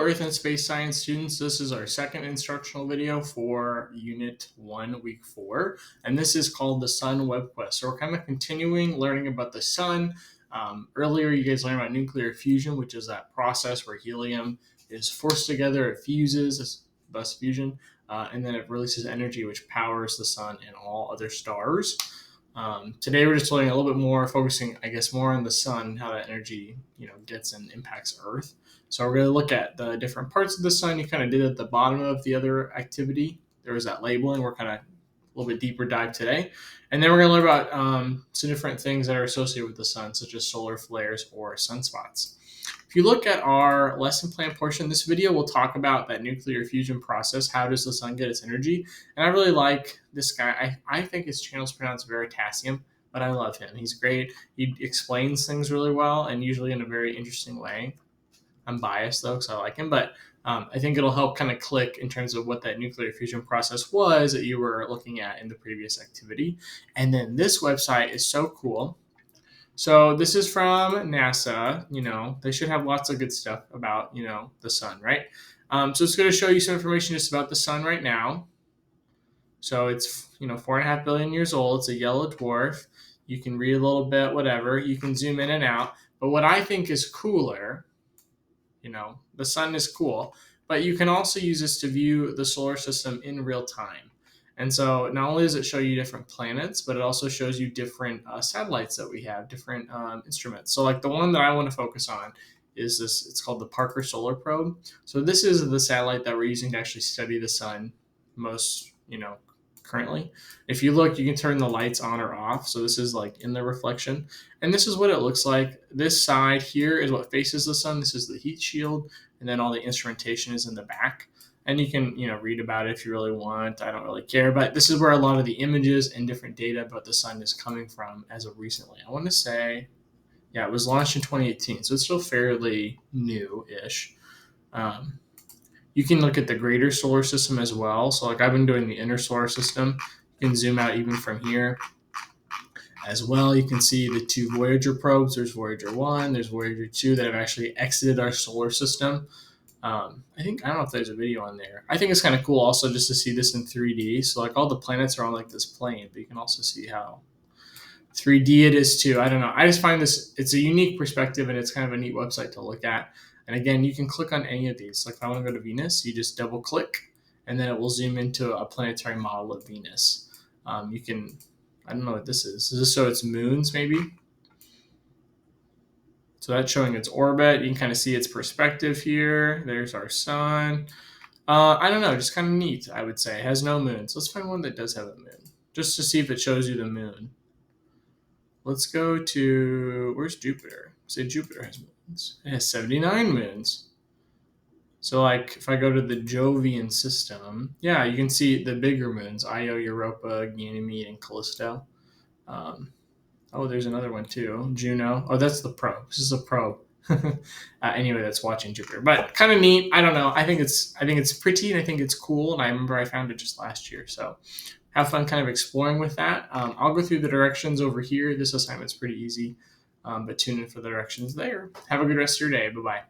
Earth and Space Science students, this is our second instructional video for Unit 1, Week 4, and this is called the Sun Web Quest. So we're kind of continuing learning about the sun. Earlier, you guys learned about nuclear fusion, which is that process where helium is forced together, it fuses, thus fusion, and then it releases energy, which powers the sun and all other stars. Today we're just learning a little bit more, focusing, I guess, more on the sun, how that energy, gets and impacts Earth. So we're going to look at the different parts of the sun. You kind of did at the bottom of the other activity. There was that labeling. We're kind of a little bit deeper dive today. And then we're going to learn about some different things that are associated with the sun, such as solar flares or sunspots. If you look at our lesson plan portion, this video will talk about that nuclear fusion process. How does the sun get its energy? And I really like this guy. I think his channel is pronounced Veritasium, but I love him. He's great. He explains things really well and usually in a very interesting way. I'm biased though because I like him, but I think it'll help kind of click in terms of what that nuclear fusion process was that you were looking at in the previous activity. And then this website is so cool. So this is from NASA. They should have lots of good stuff about, the sun, right? So it's going to show you some information just about the sun right now. So it's, 4.5 billion years old. It's a yellow dwarf. You can read a little bit, whatever. You can zoom in and out. But what I think is cooler, the sun is cool, but you can also use this to view the solar system in real time. And so not only does it show you different planets, but it also shows you different satellites that we have, different instruments. So like the one that I want to focus on is this, it's called the Parker Solar Probe. So this is the satellite that we're using to actually study the sun most, currently. If you look, you can turn the lights on or off. So this is like in the reflection. And this is what it looks like. This side here is what faces the sun. This is the heat shield. And then all the instrumentation is in the back. And you can, read about it if you really want. I don't really care. But this is where a lot of the images and different data about the sun is coming from as of recently. I want to say, it was launched in 2018. So it's still fairly new-ish. You can look at the greater solar system as well. So like I've been doing the inner solar system. You can zoom out even from here as well. You can see the two Voyager probes. There's Voyager 1, there's Voyager 2 that have actually exited our solar system. I don't know if there's a video on there. I think it's kind of cool also just to see this in 3D. So like all the planets are on like this plane, but you can also see how 3D it is too. I don't know. I just find this, it's a unique perspective and it's kind of a neat website to look at. And again, you can click on any of these. Like if I want to go to Venus, you just double click and then it will zoom into a planetary model of Venus. You can, I don't know what this is. Is this so it's moons maybe? So that's showing its orbit. You can kind of see its perspective here. There's our sun. I don't know, just kind of neat, I would say. It has no moons. Let's find one that does have a moon, just to see if it shows you the moon. Let's go to, where's Jupiter? Say Jupiter has moons. It has 79 moons. So like if I go to the Jovian system, you can see the bigger moons, Io, Europa, Ganymede, and Callisto. There's another one too, Juno. Oh, that's the probe. This is a probe. Anyway, that's watching Jupiter, but kind of neat. I don't know. I think it's pretty and I think it's cool. And I remember I found it just last year. So have fun kind of exploring with that. I'll go through the directions over here. This assignment's pretty easy, but tune in for the directions there. Have a good rest of your day. Bye-bye.